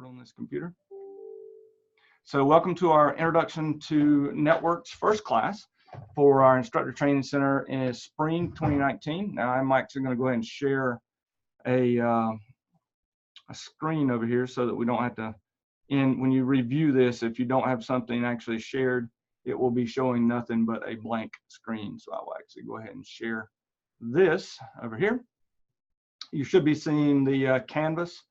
on this computer. So welcome to our Introduction to Networks first class for our Instructor Training Center in spring 2019. Now I'm actually going to go ahead and share a screen over here so that we don't have to, when you review this, if you don't have something actually shared, it will be showing nothing but a blank screen. So I will actually go ahead and share this over here. You should be seeing the Canvas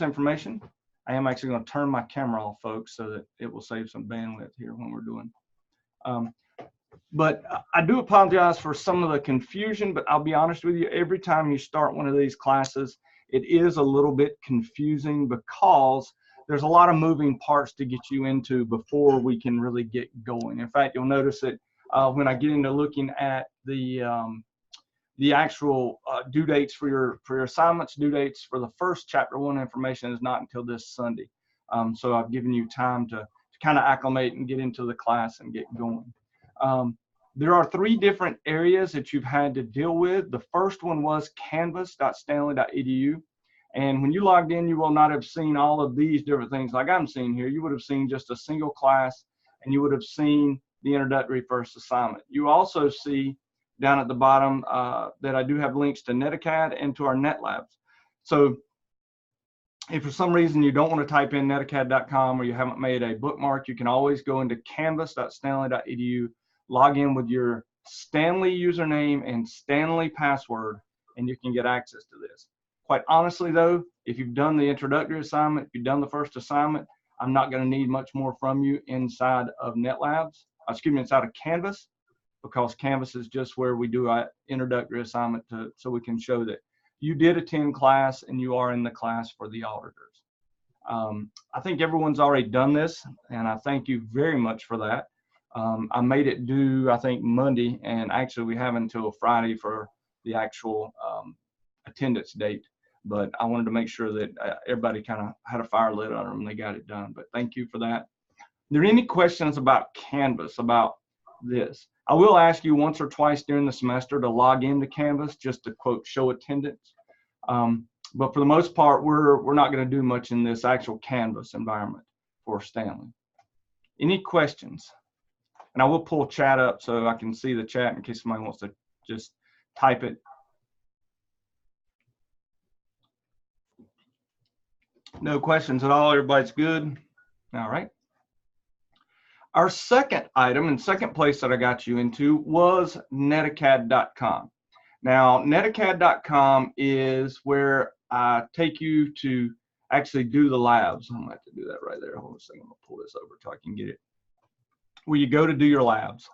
information. I am actually going to turn my camera off, folks, so that it will save some bandwidth here when we're doing. But I do apologize for some of the confusion, but I'll be honest with you, every time you start one of these classes, it is a little bit confusing because there's a lot of moving parts to get you into before we can really get going. In fact, you'll notice that when I get into looking at the actual due dates for your assignments, due dates for the first chapter 1 information is not until this Sunday. So I've given you time to kind of acclimate and get into the class and get going. There are 3 different areas that you've had to deal with. The first one was canvas.stanley.edu. And when you logged in, you will not have seen all of these different things like I'm seeing here. You would have seen just a single class, and you would have seen the introductory first assignment. You also see down at the bottom that I do have links to Netacad and to our NetLabs. So if for some reason you don't want to type in netacad.com or you haven't made a bookmark, you can always go into canvas.stanley.edu, log in with your Stanley username and Stanley password, and you can get access to this. Quite honestly though, if you've done the introductory assignment, if you've done the first assignment, I'm not going to need much more from you inside of NetLabs, inside of Canvas, because Canvas is just where we do our introductory assignment so we can show that you did attend class and you are in the class for the auditors. I think everyone's already done this, and I thank you very much for that. I made it due, I think, Monday, and actually we have until Friday for the actual attendance date. But I wanted to make sure that everybody kind of had a fire lit on them and they got it done. But thank you for that. Are there any questions about Canvas, about this? I will ask you once or twice during the semester to log into Canvas just to, quote, show attendance. But for the most part, we're not going to do much in this actual Canvas environment for Stanley. Any questions? And I will pull chat up so I can see the chat in case somebody wants to just type it. No questions at all. Everybody's good. All right. Our second item and second place that I got you into was Netacad.com. Now, Netacad.com is where I take you to actually do the labs. I'm going to have to do that right there. Hold on a second. I'm going to pull this over so I can get it. Where you go to do your labs.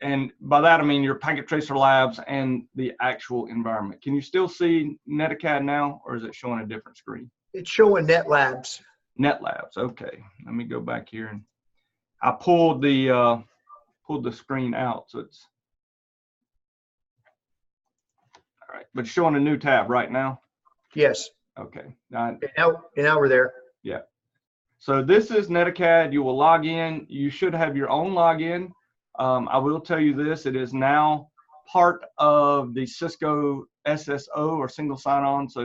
And by that, I mean your packet tracer labs and the actual environment. Can you still see Netacad now, or is it showing a different screen? It's showing NetLabs. NetLabs, okay. Let me go back here, and I pulled the screen out, so it's all right. But it's showing a new tab right now. Yes. Okay. And now we're there. Yeah. So this is Netacad. You will log in. You should have your own login. I will tell you this: it is now part of the Cisco SSO or single sign-on. So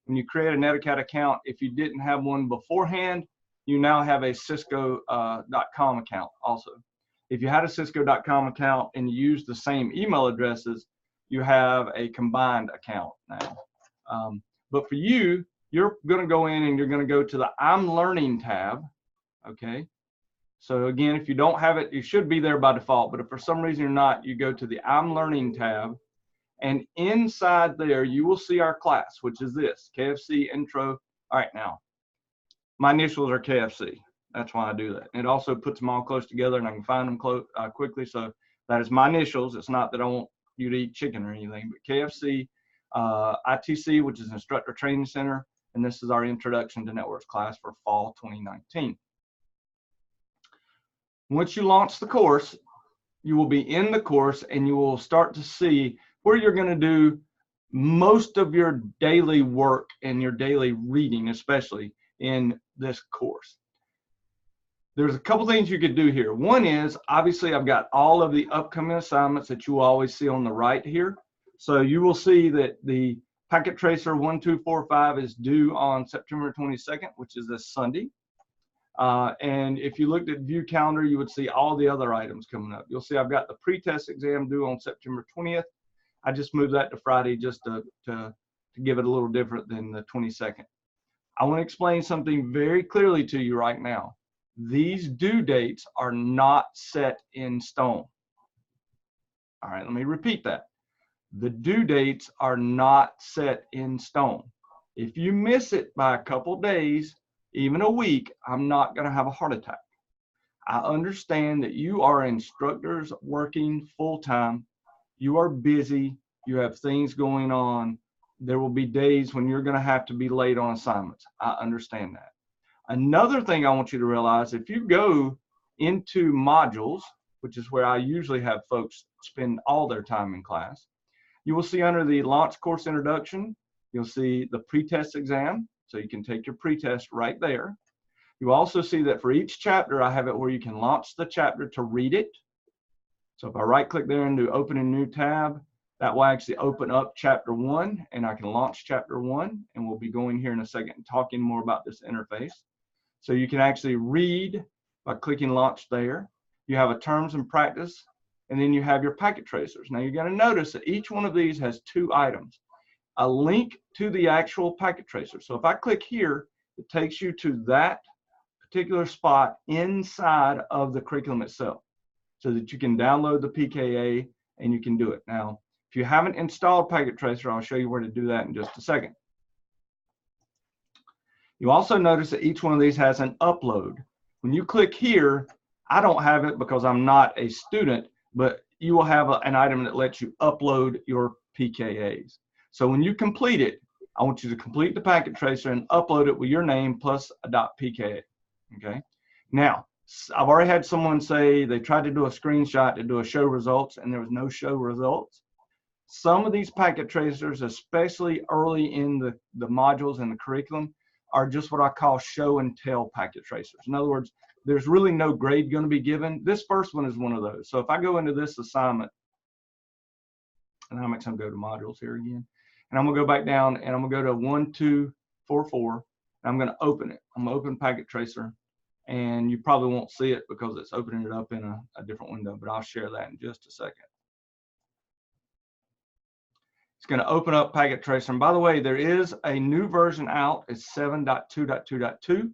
when you create a Netacad account, if you didn't have one beforehand, you now have a Cisco.com account also. If you had a Cisco.com account and you use the same email addresses, you have a combined account now. But for you, you're going to go in and you're going to go to the I'm Learning tab, okay? So again, if you don't have it, it should be there by default, but if for some reason you're not, you go to the I'm Learning tab, and inside there, you will see our class, which is this, KFC Intro. All right, now, my initials are KFC. That's why I do that. And it also puts them all close together, and I can find them quickly. So that is my initials. It's not that I want you to eat chicken or anything, but KFC, ITC, which is Instructor Training Center, and this is our Introduction to Networks class for fall 2019. Once you launch the course, you will be in the course, and you will start to see where you're going to do most of your daily work and your daily reading, especially in this course. There's a couple things you could do here. One is, obviously, I've got all of the upcoming assignments that you will always see on the right here. So you will see that the Packet Tracer 1245 is due on September 22nd, which is this Sunday. And if you looked at view calendar, you would see all the other items coming up. You'll see I've got the pretest exam due on September 20th. I just moved that to Friday just to give it a little different than the 22nd. I want to explain something very clearly to you right now. These due dates are not set in stone. All right, let me repeat that. The due dates are not set in stone. If you miss it by a couple days, even a week, I'm not going to have a heart attack. I understand that you are instructors working full-time. You are busy. You have things going on. There will be days when you're going to have to be late on assignments. I understand that. Another thing I want you to realize, if you go into modules, which is where I usually have folks spend all their time in class, you will see under the launch course introduction, you'll see the pretest exam. So you can take your pretest right there. You also see that for each chapter, I have it where you can launch the chapter to read it. So if I right click there and do open a new tab, that will actually open up chapter 1 and I can launch chapter 1, and we'll be going here in a second and talking more about this interface. So you can actually read by clicking launch there. You have a terms and practice, and then you have your packet tracers. Now you're going to notice that each one of these has 2 items. A link to the actual packet tracer. So if I click here, it takes you to that particular spot inside of the curriculum itself so that you can download the PKA and you can do it. Now, if you haven't installed packet tracer, I'll show you where to do that in just a second. You also notice that each one of these has an upload. When you click here, I don't have it because I'm not a student, but you will have an item that lets you upload your PKAs. So when you complete it, I want you to complete the packet tracer and upload it with your name plus a .pka, okay? Now, I've already had someone say they tried to do a screenshot to do a show results and there was no show results. Some of these packet tracers, especially early in the modules and the curriculum, are just what I call show and tell packet tracers. In other words, there's really no grade going to be given. This first one is one of those. So if I go into this assignment, and I'm going to go to modules here again, and I'm going to go back down and I'm going to go to 1244, and I'm going to open it. I'm going to open packet tracer, and you probably won't see it because it's opening it up in a different window, but I'll share that in just a second. It's going to open up packet tracer. And by the way, there is a new version out. It's 7.2.2.2,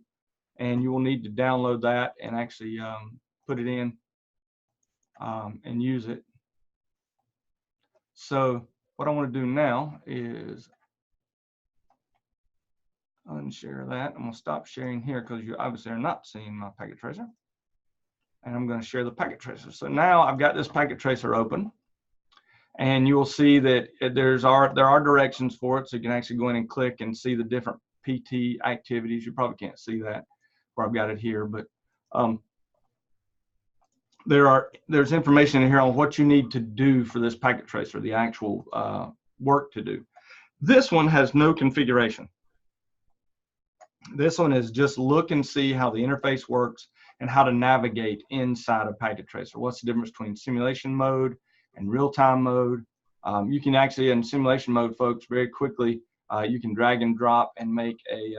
and you will need to download that and actually put it in and use it. So what I want to do now is unshare that. I'm going to stop sharing here because you obviously are not seeing my packet tracer. And I'm going to share the packet tracer. So now I've got this packet tracer open. And you will see that there are directions for it. So you can actually go in and click and see the different PT activities. You probably can't see that where I've got it here, but there's information in here on what you need to do for this packet tracer, the actual work to do. This one has no configuration. This one is just look and see how the interface works and how to navigate inside of packet tracer. What's the difference between simulation mode and real-time mode? You can actually, in simulation mode, folks, very quickly, you can drag and drop and make a,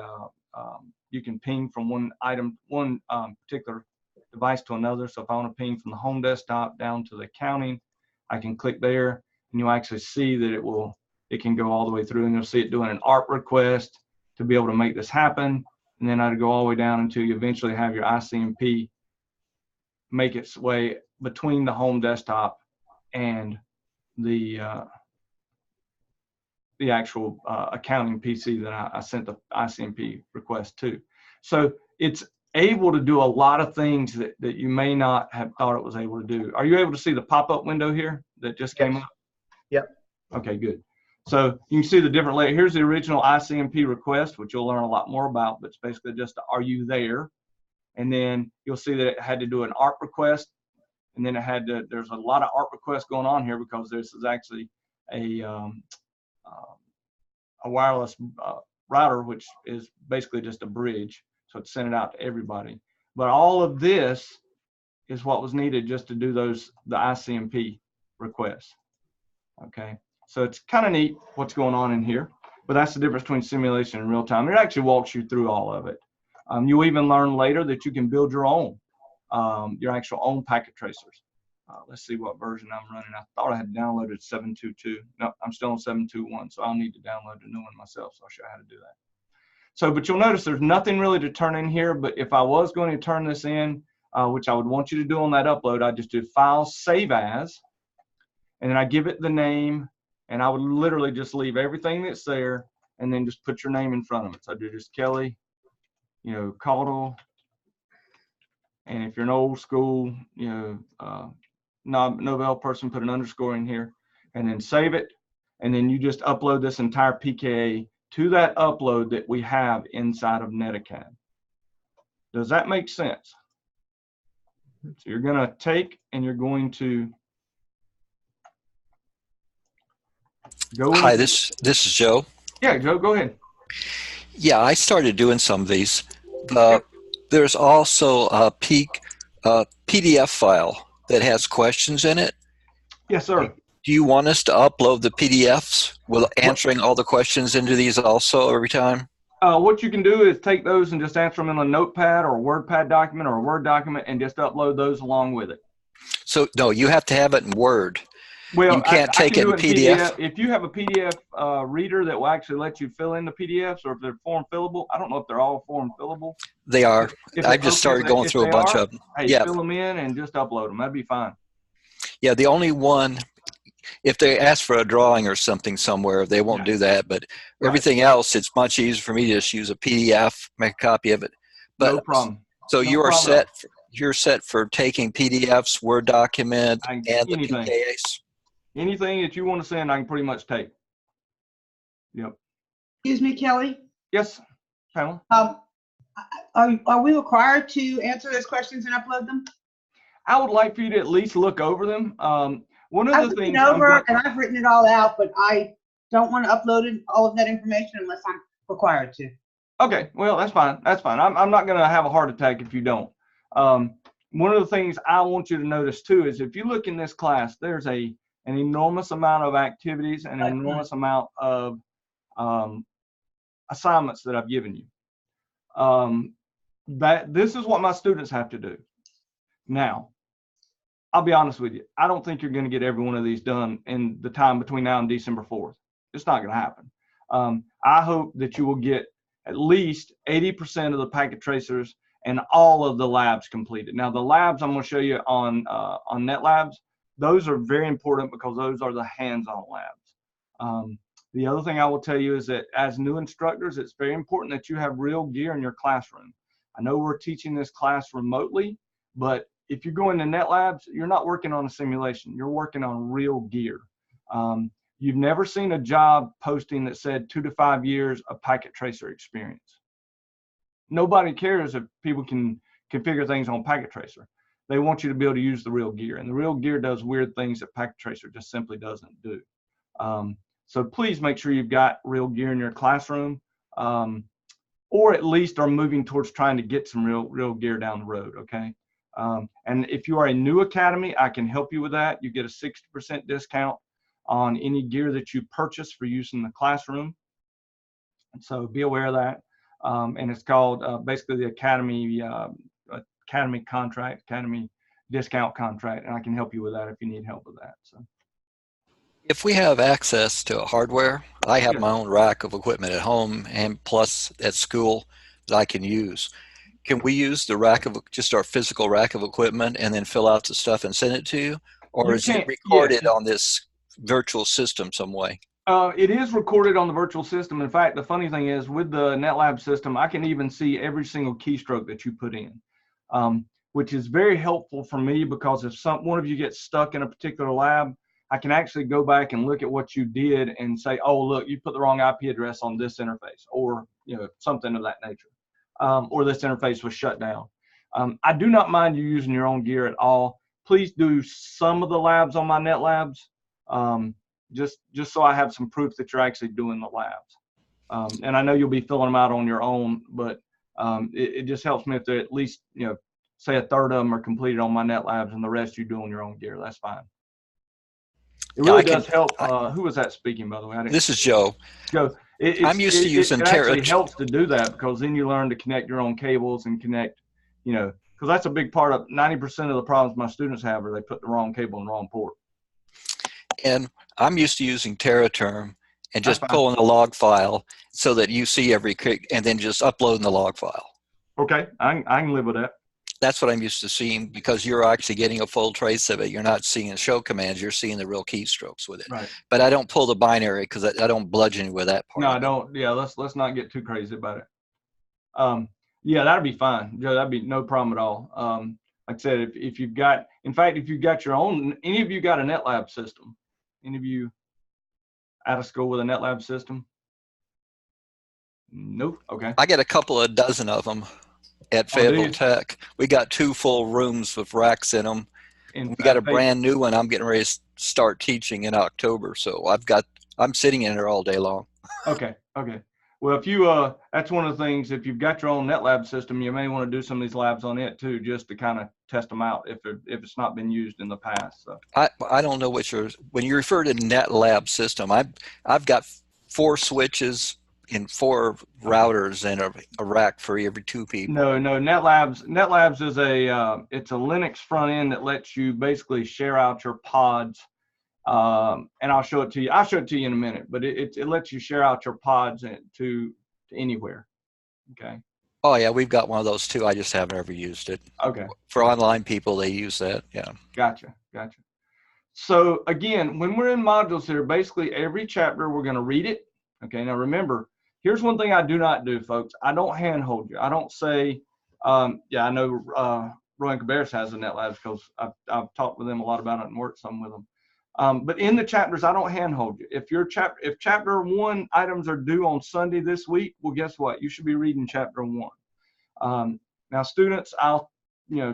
you can ping from one particular device to another. So if I want to ping from the home desktop down to the accounting, I can click there, and you'll actually see that it can go all the way through, and you'll see it doing an ARP request to be able to make this happen. And then I'd go all the way down until you eventually have your Ccmp make its way between the home desktop and the actual accounting PC that I sent the Ccmp request to. So it's able to do a lot of things that you may not have thought it was able to do. Are you able to see the pop-up window here that just came up? Yep. Okay, good. So you can see the different layers. Here's the original Ccmp request, which you'll learn a lot more about, but it's basically just, are you there? And then you'll see that it had to do an ARP request. And then there's a lot of ARP requests going on here because this is actually a wireless router, which is basically just a bridge. So it's sent it out to everybody. But all of this is what was needed just to do the Ccmp requests. Okay, so it's kind of neat what's going on in here. But that's the difference between simulation and real time. It actually walks you through all of it. You'll even learn later that you can build your own, your actual own packet tracers. Let's see what version I'm running. I thought I had downloaded 7.2.2. No, I'm still on 7.2.1, so I'll need to download a new one myself, so I'll show you how to do that. So, but you'll notice there's nothing really to turn in here, but if I was going to turn this in, which I would want you to do on that upload, I just do File, Save As, and then I give it the name, and I would literally just leave everything that's there, and then just put your name in front of it. So I do just Kelly, you know, Caudle, and if you're an old school, you know, Novell person, put an underscore in here, and then save it, and then you just upload this entire PKA to that upload that we have inside of Netacad. Does that make sense? So you're going to take and you're going to go. Hi, this is Joe. Yeah, Joe, go ahead. Yeah, I started doing some of these. There's also a PDF file that has questions in it. Yes, sir. Do you want us to upload the PDFs with answering all the questions into these also every time? What you can do is take those and just answer them in a notepad or a WordPad document or a Word document and just upload those along with it. So, no, you have to have it in Word. Well, you can't take it in PDF. If you have a PDF reader that will actually let you fill in the PDFs, or if they're form fillable, I don't know if they're all form fillable. They are. I just started going through a bunch of them. Hey, yeah. Fill them in and just upload them. That'd be fine. Yeah, the only one, if they ask for a drawing or something somewhere, they won't do that. But everything else, it's much easier for me to just use a PDF, make a copy of it. But, no problem. So you are set. You're set for taking PDFs, Word document, and the PKAs. Anything that you want to send, I can pretty much take. Yep. Excuse me, Kelly. Yes, Pamela. Are we required to answer those questions and upload them? I would like for you to at least look over them. One of the things and I've written it all out, but I don't want to upload all of that information unless I'm required to. Okay, well, that's fine. That's fine. I'm not going to have a heart attack if you don't. One of the things I want you to notice too is if you look in this class, there's an enormous amount of activities and an enormous amount of assignments that I've given you. This is what my students have to do. Now, I'll be honest with you. I don't think you're going to get every one of these done in the time between now and December 4th. It's not going to happen. I hope that you will get at least 80% of the packet tracers and all of the labs completed. Now, the labs I'm going to show you on NetLabs, those are very important because those are the hands-on labs. The other thing I will tell you is that as new instructors, it's very important that you have real gear in your classroom. I know we're teaching this class remotely, but if you go into NetLabs, you're not working on a simulation. You're working on real gear. You've never seen a job posting that said 2 to 5 years of packet tracer experience. Nobody cares if people can configure things on packet tracer. They want you to be able to use the real gear, and the real gear does weird things that packet tracer just simply doesn't do. So please make sure you've got real gear in your classroom, or at least are moving towards trying to get some real gear down the road, okay? And if you are a new academy, I can help you with that. You get a 60% discount on any gear that you purchase for use in the classroom. And so be aware of that. And it's called basically the academy contract, academy discount contract, and I can help you with that if you need help with that. So, if we have access to hardware, I have my own rack of equipment at home and plus at school that I can use. Can we use the rack of just our physical rack of equipment and then fill out the stuff and send it to you, or is it recorded on this virtual system some way? It is recorded on the virtual system. In fact, the funny thing is with the NetLab system, I can even see every single keystroke that you put in, which is very helpful for me because if one of you gets stuck in a particular lab, I can actually go back and look at what you did and say, oh, look, you put the wrong IP address on this interface, or something of that nature, or this interface was shut down. I do not mind you using your own gear at all. Please do some of the labs on my NetLabs. Just so I have some proof that you're actually doing the labs. And I know you'll be filling them out on your own, but it just helps me if they're at least, say a third of them are completed on my NetLabs and the rest you do on your own gear. That's fine. It really does help. Who was that speaking, by the way? This is Joe. Joe, I'm used to using it actually Terra. helps to do that, because then you learn to connect your own cables and connect, you know, because that's a big part of 90% of the problems my students have are they put the wrong cable in the wrong port. And I'm used to using TerraTerm and That's just fine. pulling a log file so that you see every click and then just uploading the log file. Okay, I can live with that. That's what I'm used to seeing, because you're actually getting a full trace of it. You're not seeing show commands, you're seeing the real keystrokes with it. Right. But I don't pull the binary because I don't bludgeon you with that part. No, I don't. Yeah, let's not get too crazy about it. Yeah, that'd be fine. Joe, that'd be no problem at all. Like I said, if you've got, in fact, if you've got your own, any of you got a NetLab system? Any of you out of school with a NetLab system? Nope. Okay. I get a couple of dozen of them at Oh, do Fayetteville you? Tech. We got 2 full rooms with racks in them. In We got a fact, brand new one. I'm getting ready to start teaching in October. So I'm sitting in there all day long. Okay. Okay. Well, if you, that's one of the things, if you've got your own NetLab system, you may want to do some of these labs on it too, just to kind of test them out if it's not been used in the past. So. I don't know when you refer to NetLab system, I've got 4 switches and 4 routers and a rack for every 2 people. No, NetLabs is it's a Linux front end that lets you basically share out your pods. And I'll show it to you. I'll show it to you in a minute, but it lets you share out your pods to anywhere. Okay. Oh yeah, we've got one of those too. I just haven't ever used it. Okay. For online people, they use that. Yeah. Gotcha. So again, when we're in modules here, basically every chapter we're going to read it. Okay. Now remember, here's one thing I do not do, folks. I don't handhold you. I don't say, yeah, I know Roy and Cabarrus has a NetLabs because I've talked with them a lot about it and worked some with them. But in the chapters, I don't handhold you. If chapter 1 items are due on Sunday this week, well, guess what? You should be reading chapter 1. Now, students, I'll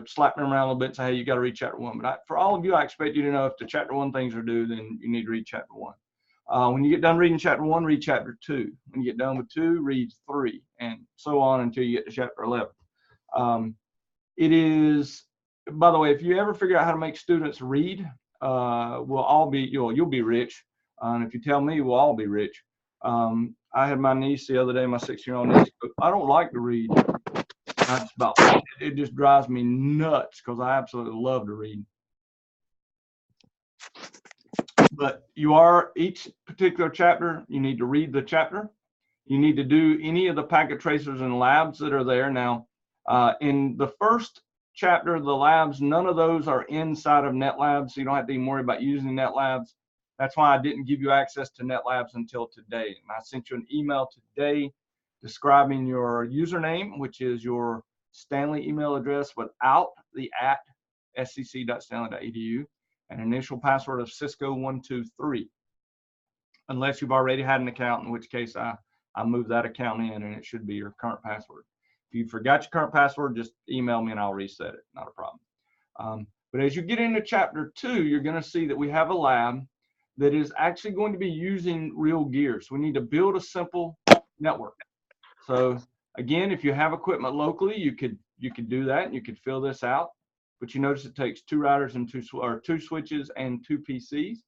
slap them around a little bit and say, hey, you got to read chapter 1. But for all of you, I expect you to know if the chapter 1 things are due, then you need to read chapter 1. When you get done reading chapter 1, read chapter 2. When you get done with 2, read 3, and so on until you get to chapter 11. It is, by the way, if you ever figure out how to make students read, we'll all be, you'll be rich. And if you tell me, we'll all be rich. I had my niece the other day, my 6-year-old niece, I don't like to read. It just drives me nuts because I absolutely love to read. But each particular chapter, you need to read the chapter. You need to do any of the packet tracers and labs that are there. Now, in the first chapter, the labs, none of those are inside of NetLabs, so you don't have to even worry about using NetLabs. That's why I didn't give you access to NetLabs until today. And I sent you an email today describing your username, which is your Stanley email address without the @scc.stanley.edu, and initial password of Cisco123, unless you've already had an account, in which case I moved that account in and it should be your current password. If you forgot your current password, just email me and I'll reset it, not a problem. But as you get into chapter 2, you're going to see that we have a lab that is actually going to be using real gear. So we need to build a simple network. So again, if you have equipment locally, you could do that and you could fill this out. But you notice it takes 2 routers and 2 switches and 2 PCs.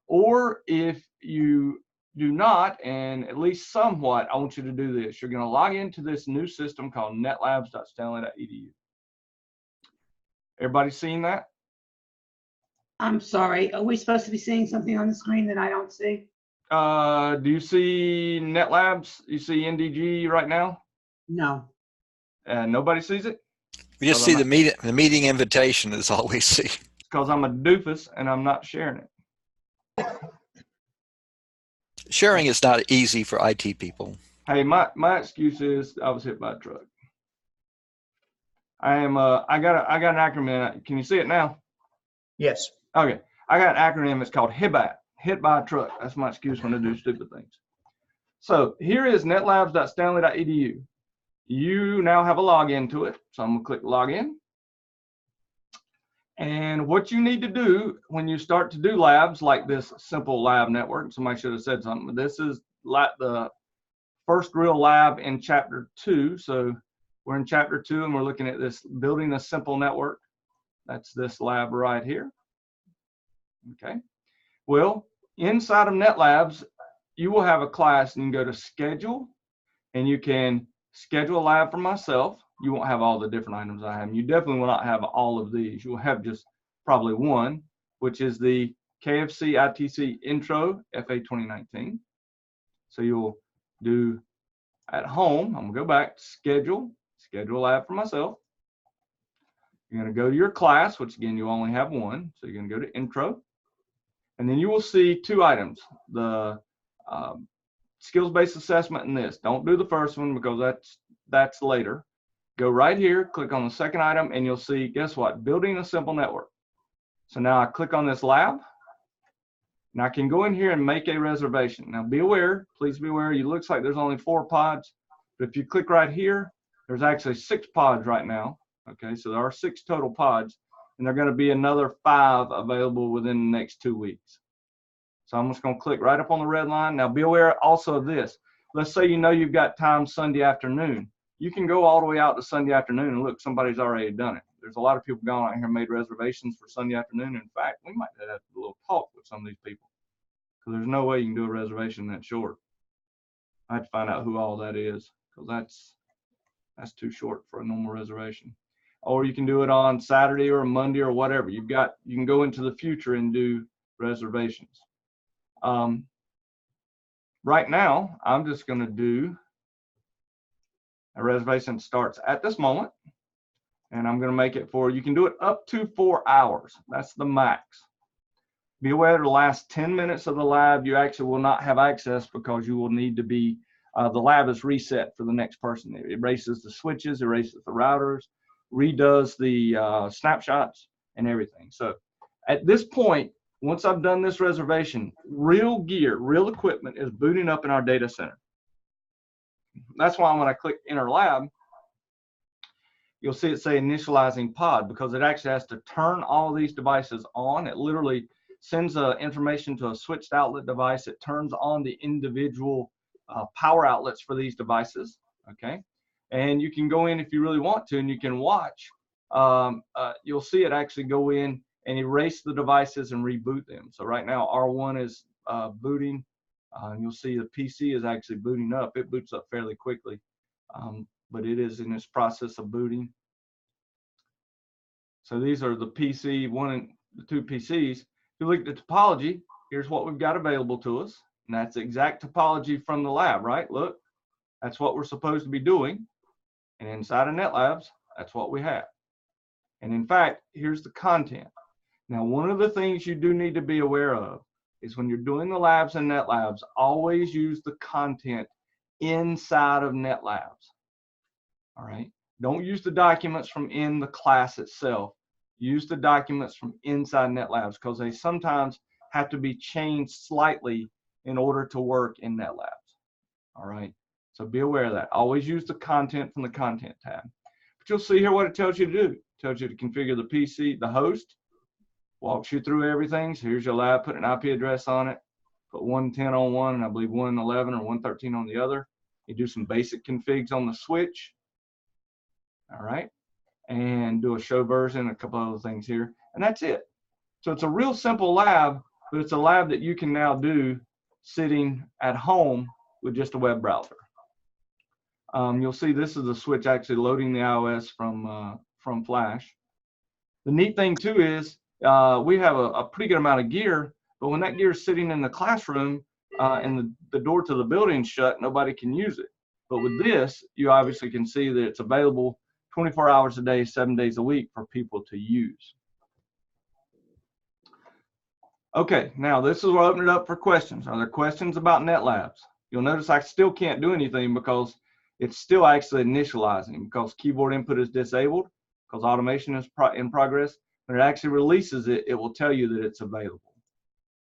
Or if you do not, and at least somewhat, I want you to do this. You're going to log into this new system called netlabs.stanley.edu. Everybody seen that? I'm sorry. Are we supposed to be seeing something on the screen that I don't see? Do you see NetLabs? You see NDG right now? No. Nobody sees it? We just see the meeting invitation is all we see. Because I'm a doofus and I'm not sharing it. Sharing is not easy for IT people. Hey, my excuse is I was hit by a truck. I got an acronym. Can you see it now? Yes. Okay. I got an acronym. It's called HIBAT. Hit by a truck. That's my excuse when I do stupid things. So here is netlabs.stanley.edu. You now have a login to it. So I'm going to click login. And what you need to do when you start to do labs like this simple lab network, somebody should have said something, but this is like the first real lab in chapter 2. So we're in chapter 2 and we're looking at this building a simple network. That's this lab right here. Okay. Well, inside of NetLabs, you will have a class and you can go to schedule and you can schedule a lab for myself. You won't have all the different items I have. You definitely will not have all of these. You will have just probably one, which is the KFC ITC Intro FA 2019. So you'll do at home. I'm gonna go back to schedule a lab for myself. You're gonna go to your class, which again, you only have one. So you're gonna go to intro. And then you will see two items, the skills-based assessment and this. Don't do the first one because that's later. Go right here, click on the second item, and you'll see, guess what? Building a simple network. So now I click on this lab. Now I can go in here and make a reservation. Now be aware, please be aware, it looks like there's only 4 pods, but if you click right here, there's actually 6 pods right now. Okay, so there are 6 total pods, and there are going to be another 5 available within the next 2 weeks. So I'm just going to click right up on the red line. Now be aware also of this. Let's say you know you've got time Sunday afternoon. You can go all the way out to Sunday afternoon and look, somebody's already done it. There's a lot of people going out here and made reservations for Sunday afternoon. In fact, we might have to do a little talk with some of these people because there's no way you can do a reservation that short. I had to find out who all that is because that's too short for a normal reservation. Or you can do it on Saturday or Monday or whatever. You can go into the future and do reservations. Right now, I'm just going to do a reservation that starts at this moment, and I'm going to make it for, you can do it up to 4 hours. That's the max. Be aware the last 10 minutes of the lab, you actually will not have access because you will need to be, the lab is reset for the next person. It erases the switches, erases the routers, redoes the snapshots and everything. So at this point, once I've done this reservation, real gear, real equipment is booting up in our data center. That's why when I click enter lab, you'll see it say initializing pod because it actually has to turn all these devices on. It literally sends information to a switched outlet device. It turns on the individual power outlets for these devices, okay? And you can go in if you really want to, and you can watch. You'll see it actually go in and erase the devices and reboot them. So right now, R1 is booting. And you'll see the PC is actually booting up. It boots up fairly quickly, but it is in this process of booting. So these are the PC, one and the 2 PCs. If you look at the topology, here's what we've got available to us. And that's the exact topology from the lab, right? Look, that's what we're supposed to be doing. And inside of NetLabs, that's what we have. And in fact, here's the content. Now, one of the things you do need to be aware of is when you're doing the labs in NetLabs, always use the content inside of NetLabs. All right. Don't use the documents from in the class itself. Use the documents from inside NetLabs because they sometimes have to be changed slightly in order to work in NetLabs. All right. So be aware of that. Always use the content from the content tab. But you'll see here what it tells you to do. It tells you to configure the PC, the host. Walks you through everything. So here's your lab, put an IP address on it, put 110 on one, and I believe 111 or 113 on the other. You do some basic configs on the switch. All right. And do a show version, a couple other things here. And that's it. So it's a real simple lab, but it's a lab that you can now do sitting at home with just a web browser. You'll see this is the switch actually loading the iOS from Flash. The neat thing too is we have a pretty good amount of gear, but when that gear is sitting in the classroom and the door to the building is shut, nobody can use it. But with this, you obviously can see that it's available 24 hours a day, 7 days a week for people to use. Okay, now this is where I open it up for questions. Are there questions about NetLabs? You'll notice I still can't do anything because it's still actually initializing because keyboard input is disabled because automation is in progress. When it actually releases it, it will tell you that it's available.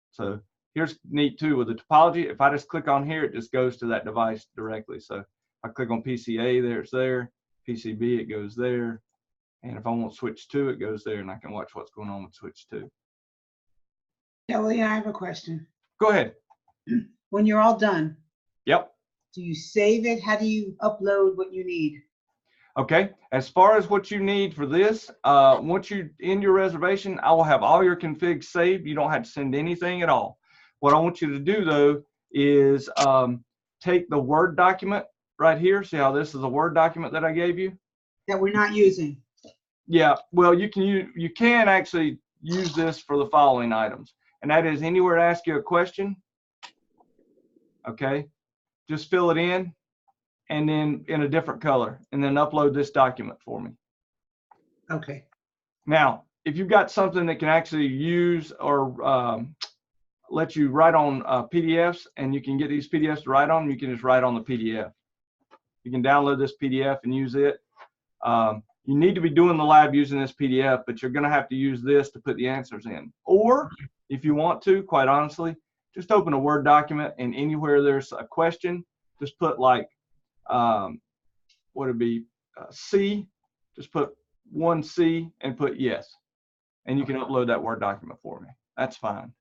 So here's neat too with the topology. If I just click on here, it just goes to that device directly. So if I click on PCA, there it's there. PCB, it goes there. And if I want switch 2, it goes there, and I can watch what's going on with switch 2. Kelly, I have a question. Go ahead. When you're all done, Yep. do you save it? How do you upload what you need? Okay, as far as what you need for this, once you end your reservation, I will have all your configs saved. You don't have to send anything at all. What I want you to do though is take the Word document right here. See how this is a Word document that I gave you? That we're not using. Yeah, well, you can actually use this for the following items, and that is anywhere to ask you a question. Okay, just fill it in, and then in a different color, and then upload this document for me. Okay. Now, if you've got something that can actually use or let you write on PDFs, and you can get these PDFs to write on, you can just write on the PDF. You can download this PDF and use it. You need to be doing the lab using this PDF, but you're going to have to use this to put the answers in. Or if you want to, quite honestly, just open a Word document, and anywhere there's a question, just put like, what would it be, C, just put 1C and put yes. And you can upload that Word document for me. That's fine.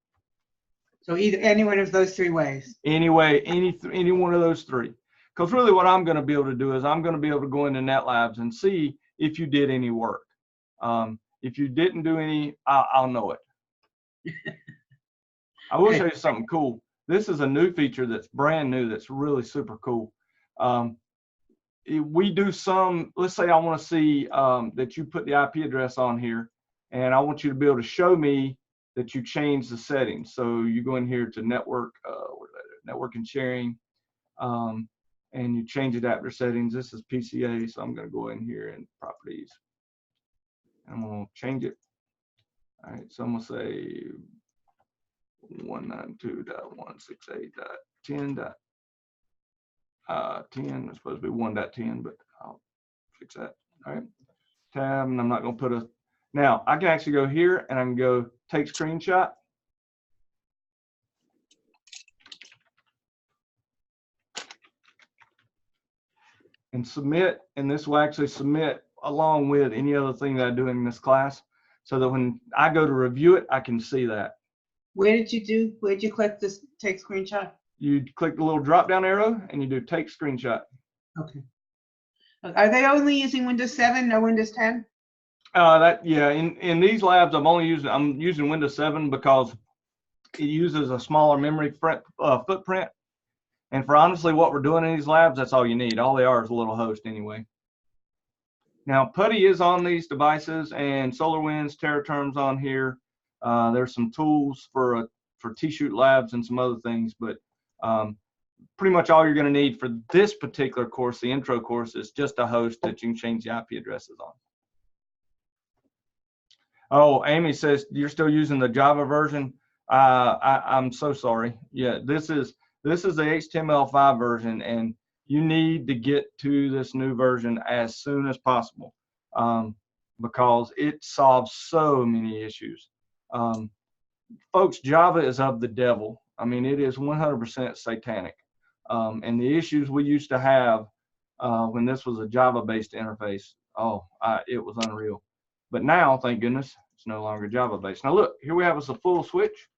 So either any one of those three ways. Anyway, any one of those three. Because really what I'm going to be able to do is I'm going to be able to go into NetLabs and see if you did any work. If you didn't do any, I'll know it. I will show you something cool. This is a new feature that's brand new that's really super cool. We do some, let's say I want to see that you put the IP address on here, and I want you to be able to show me that you change the settings. So you go in here to network, network and sharing, and you change adapter settings. This is PCA, so I'm going to go in here and properties. I'm going to change it. All right, so I'm going to say 192.168.10.10. It's supposed to be 1.10, but I'll fix that. All right, tab, and I'm not going to put a. Now I can actually go here and I can go take screenshot. And submit, and this will actually submit along with any other thing that I do in this class, so that when I go to review it, I can see that. Where did you click this take screenshot? You click the little drop down arrow and you do take screenshot. Okay. Are they only using Windows 7 or Windows 10? Yeah, in these labs I'm using Windows 7 because it uses a smaller memory footprint. And for honestly what we're doing in these labs, that's all you need. All they are is a little host anyway. Now PuTTY is on these devices, and SolarWinds, TerraTerm's on here. There's some tools for T-Shoot labs and some other things, but pretty much all you're going to need for this particular course, the intro course, is just a host that you can change the IP addresses on. Oh, Amy says you're still using the Java version. I'm so sorry. Yeah, this is the HTML5 version, and you need to get to this new version as soon as possible because it solves so many issues. Folks, Java is of the devil. I mean, it is 100% satanic. And the issues we used to have when this was a Java-based interface, it was unreal. But now, thank goodness, it's no longer Java-based. Now look, here we have us a full switch.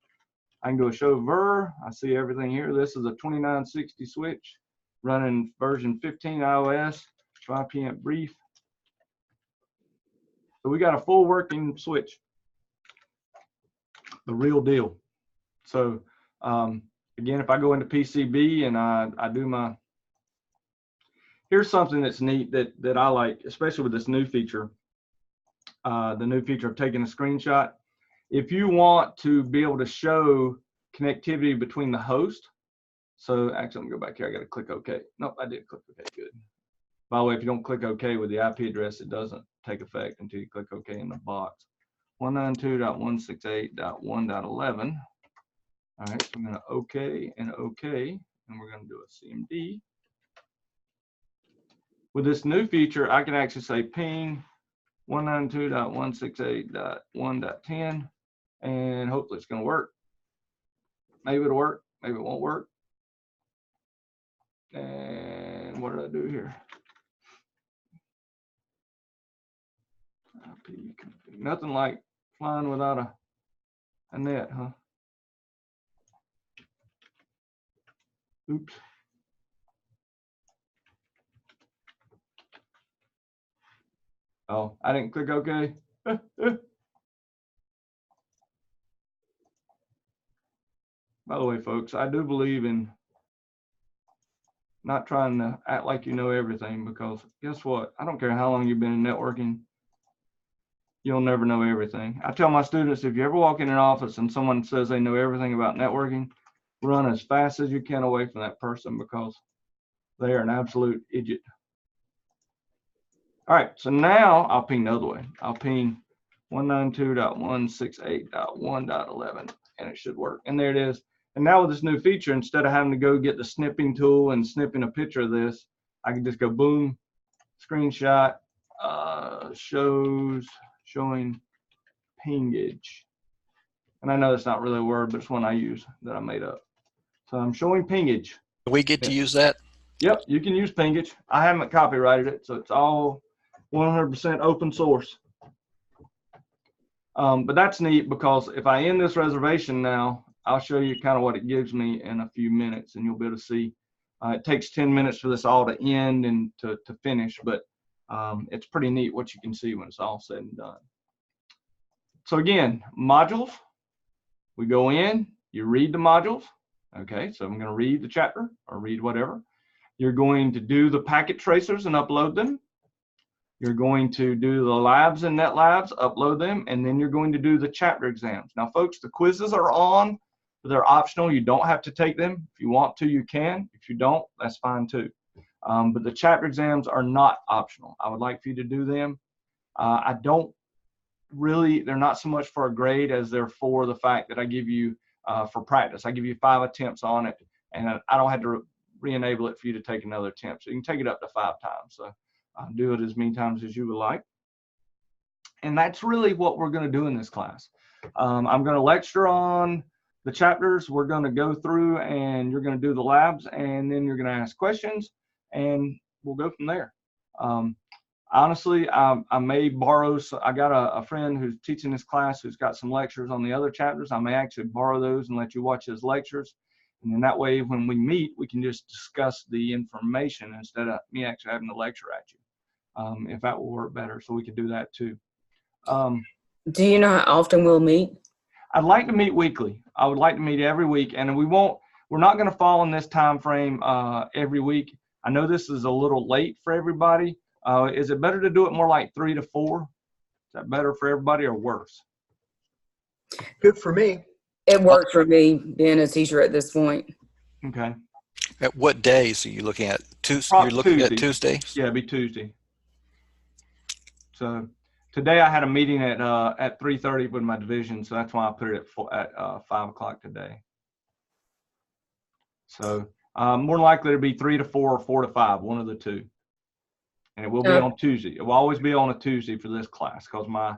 I can go show ver. I see everything here. This is a 2960 switch running version 15 iOS, 5 p.m. brief. So we got a full working switch, the real deal. So again, if I go into PCB and I do my, here's something that's neat that I like, especially with this new feature, the new feature of taking a screenshot. If you want to be able to show connectivity between the host, so actually I'm gonna go back here, I gotta click OK. Nope, I did click OK, good. By the way, if you don't click OK with the IP address, it doesn't take effect until you click OK in the box. 192.168.1.11. All right, so I'm gonna OK and OK, and we're gonna do a CMD. With this new feature, I can actually say ping 192.168.1.10, and hopefully it's going to work. Maybe it'll work, maybe it won't work. And what did I do here? Nothing like flying without a net, huh? Oops. Oh, I didn't click OK. By the way, folks, I do believe in not trying to act like you know everything, because guess what? I don't care how long you've been in networking, you'll never know everything. I tell my students, if you ever walk in an office and someone says they know everything about networking, run as fast as you can away from that person, because they are an absolute idiot. All right, so now I'll ping the other way. I'll ping 192.168.1.11, and it should work. And there it is. And now with this new feature, instead of having to go get the snipping tool and snipping a picture of this, I can just go boom, screenshot, showing pingage. And I know that's not really a word, but it's one I use that I made up. So I'm showing pingage. Do we get to use that? Yep, you can use pingage. I haven't copyrighted it, so it's all 100% open source. But that's neat, because if I end this reservation now, I'll show you kind of what it gives me in a few minutes, and you'll be able to see. It takes 10 minutes for this all to end and to finish, but it's pretty neat what you can see when it's all said and done. So again, modules, we go in, you read the modules. Okay, so I'm going to read the chapter or read whatever. You're going to do the packet tracers and upload them. You're going to do the labs and net labs, upload them, and then you're going to do the chapter exams. Now, folks, the quizzes are on, but they're optional. You don't have to take them. If you want to, you can. If you don't, that's fine too. But the chapter exams are not optional. I would like for you to do them. I don't really, they're not so much for a grade as they're for the fact that I give you for practice. I give you 5 attempts on it, and I don't have to re-enable it for you to take another attempt. So you can take it up to 5 times. So do it as many times as you would like. And that's really what we're going to do in this class. I'm going to lecture on the chapters. We're going to go through, and you're going to do the labs, and then you're going to ask questions, and we'll go from there. Honestly, I may borrow, so I got a friend who's teaching this class who's got some lectures on the other chapters. I may actually borrow those and let you watch his lectures. And then that way, when we meet, we can just discuss the information instead of me actually having to lecture at you, if that will work better. So we could do that too. Do you know how often we'll meet? I'd like to meet weekly. I would like to meet every week, and we're not going to fall in this time frame every week. I know this is a little late for everybody. Is it better to do it more like 3 to 4? Is that better for everybody or worse? Good for me. It worked for me being a teacher at this point. Okay. At what days are you looking at? You're looking at Tuesdays? Yeah, it'd be Tuesday. So today I had a meeting at 3:30 with my division, so that's why I put it at 5 o'clock today. So more likely to be 3 to 4 or 4 to 5, one of the two. And it will be on Tuesday. It will always be on a Tuesday for this class, because my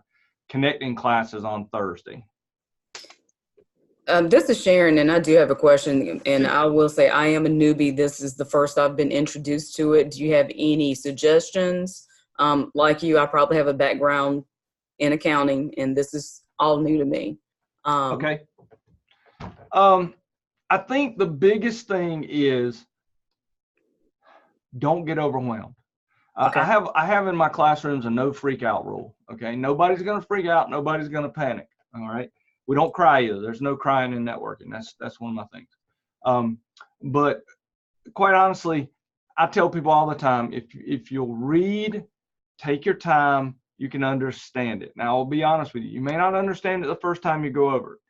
connecting class is on Thursday. This is Sharon, and I do have a question, and I will say I am a newbie. This is the first I've been introduced to it. Do you have any suggestions? Like you, I probably have a background in accounting, and this is all new to me. Okay. I think the biggest thing is don't get overwhelmed. Okay. I have in my classrooms a no freak out rule. Okay, nobody's going to freak out. Nobody's going to panic. All right. We don't cry either. There's no crying in networking. That's one of my things. But quite honestly, I tell people all the time, if you'll read, take your time, you can understand it. Now, I'll be honest with you. You may not understand it the first time you go over it.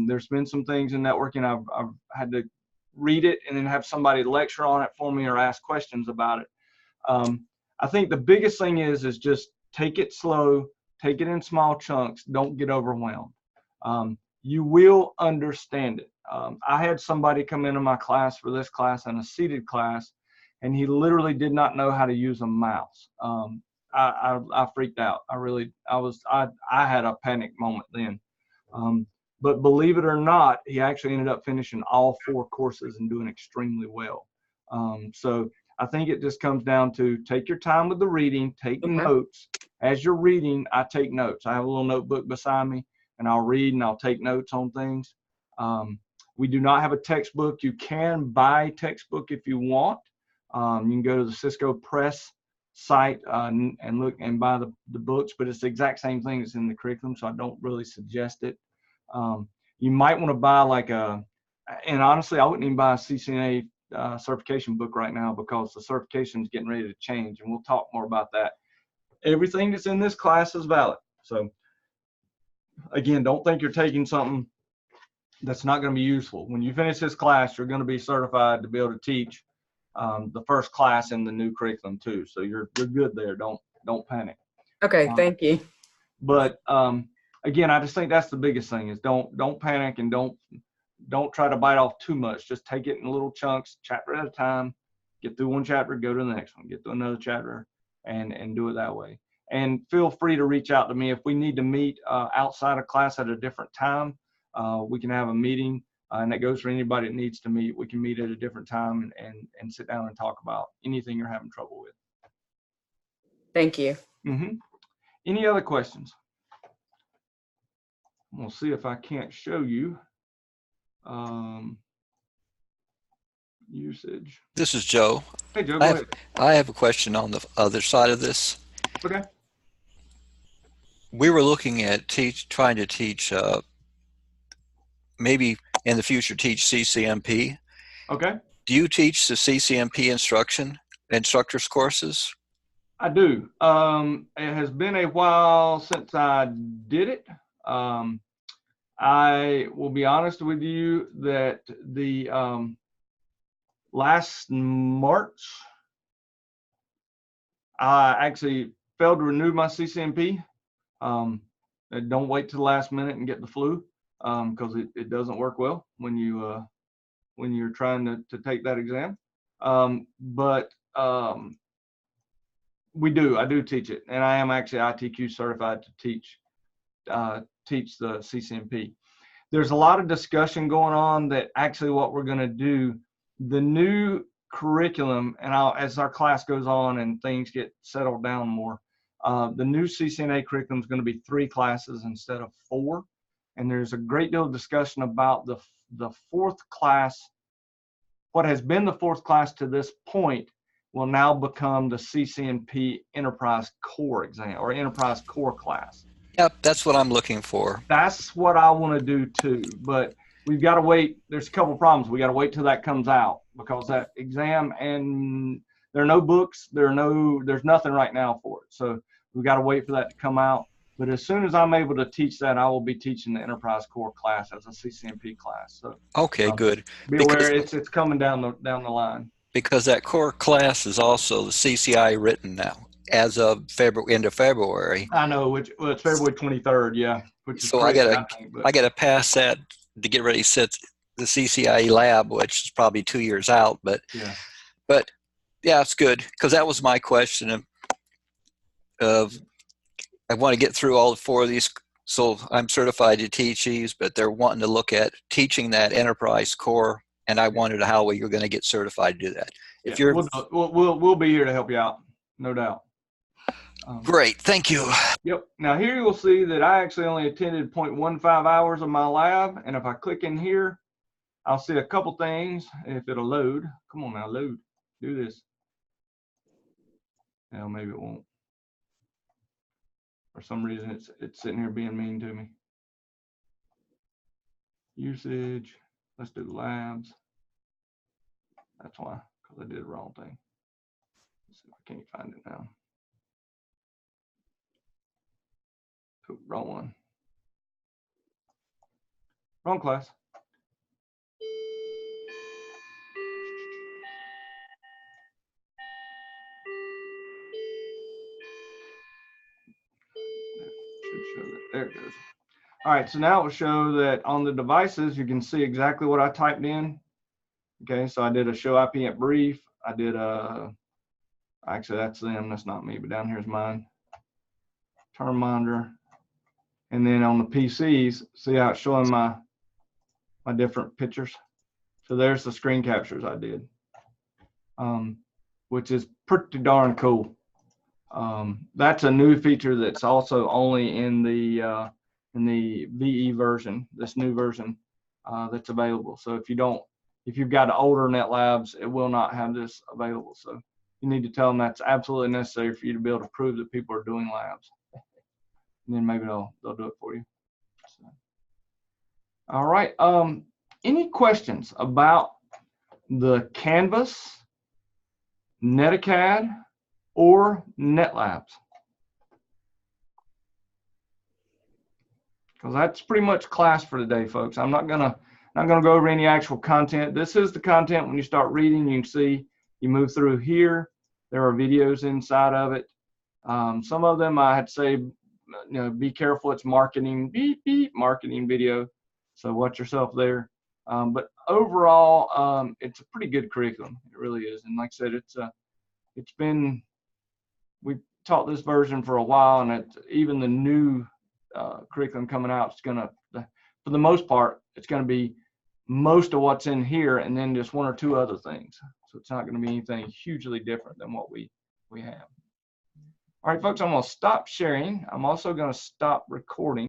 There's been some things in networking I've had to read it and then have somebody lecture on it for me or ask questions about it. I think the biggest thing is just take it slow, take it in small chunks, don't get overwhelmed. You will understand it. I had somebody come into my class for this class and a seated class, and he literally did not know how to use a mouse. I freaked out. I had a panic moment then. But believe it or not, he actually ended up finishing all 4 courses and doing extremely well. So I think it just comes down to take your time with the reading, take notes. As you're reading, I take notes. I have a little notebook beside me, and I'll read and I'll take notes on things. We do not have a textbook. You can buy a textbook if you want. You can go to the Cisco Press site and look and buy the books, but it's the exact same thing that's in the curriculum, so I don't really suggest it. You might want to buy and honestly, I wouldn't even buy a CCNA certification book right now because the certification is getting ready to change, and we'll talk more about that. Everything that's in this class is valid. So again, don't think you're taking something that's not going to be useful. When you finish this class, you're going to be certified to be able to teach the first class in the new curriculum too. So you're good there. Don't panic. Okay, thank you. But again, I just think that's the biggest thing is don't panic and don't try to bite off too much. Just take it in little chunks, chapter at a time. Get through one chapter, go to the next one. Get through another chapter, and do it that way. And feel free to reach out to me if we need to meet outside of class at a different time. We can have a meeting, and that goes for anybody that needs to meet. We can meet at a different time and sit down and talk about anything you're having trouble with. Thank you. Any other questions? We'll see if I can't show you usage. This is Joe. Hey, Joe, go ahead. I have a question on the other side of this. Okay. We were looking at trying to teach, maybe in the future, teach CCMP. Okay. Do you teach the CCMP instructors courses? I do. It has been a while since I did it. I will be honest with you that the last March, I actually failed to renew my CCMP. Don't wait till the last minute and get the flu, because it doesn't work well when you're trying to take that exam. But I do teach it, and I am actually ITQ certified to teach the CCMP. There's a lot of discussion going on that actually what we're going to do, the new curriculum, and as our class goes on and things get settled down more, the new CCNA curriculum is going to be 3 classes instead of 4. And there's a great deal of discussion about the 4th class. What has been the 4th class to this point will now become the CCNP Enterprise Core exam or Enterprise Core class. Yep, that's what I'm looking for. That's what I want to do too, but we've got to wait. There's a couple problems. We got to wait till that comes out because that exam, and there are no books, there's nothing right now for it. So we've got to wait for that to come out. But as soon as I'm able to teach that, I will be teaching the Enterprise Core class as a CCNP class. So okay, good. Be aware it's coming down the line. Because that core class is also the CCI written now as of end of February. I know, it's February 23rd, yeah. Which is so crazy, I gotta pass that to get ready to sit the CCI lab, which is probably 2 years out. But yeah, it's good because that was my question of I want to get through all 4 of these. So I'm certified to teach these, but they're wanting to look at teaching that Enterprise Core, and I wondered how you're going to get certified to do that. If you're, we'll be here to help you out, no doubt. Great, thank you. Yep. Now here you will see that I actually only attended 0.15 hours of my lab, and if I click in here, I'll see a couple things. If it'll load, come on now, load. Do this. Now maybe it won't. For some reason, it's sitting here being mean to me. Usage. Let's do labs. That's why, because I did the wrong thing. Let's see if I can't find it now. Cool, wrong one. Wrong class. Should show that. There it goes. All right, so now it will show that on the devices, you can see exactly what I typed in. Okay, so I did a show IP brief. I did actually that's them, that's not me, but down here's mine. Term monitor. And then on the PCs, see how it's showing my different pictures. So there's the screen captures I did, which is pretty darn cool. That's a new feature that's also only in the VE version, this new version that's available. So if you've got older NetLabs, it will not have this available. So you need to tell them that's absolutely necessary for you to be able to prove that people are doing labs. And then maybe they'll do it for you. So, all right. Any questions about the Canvas, Netacad, or NetLabs. Because that's pretty much class for today, folks. I'm not gonna go over any actual content. This is the content. When you start reading, you can see you move through here. There are videos inside of it. Some of them I had to say, be careful. It's marketing, beep beep, marketing video. So watch yourself there. But overall, it's a pretty good curriculum. It really is. And like I said, we've taught this version for a while, and even the new curriculum coming out, it's gonna, for the most part, it's gonna be most of what's in here, and then just one or two other things. So it's not gonna be anything hugely different than what we have. All right, folks, I'm gonna stop sharing. I'm also gonna stop recording.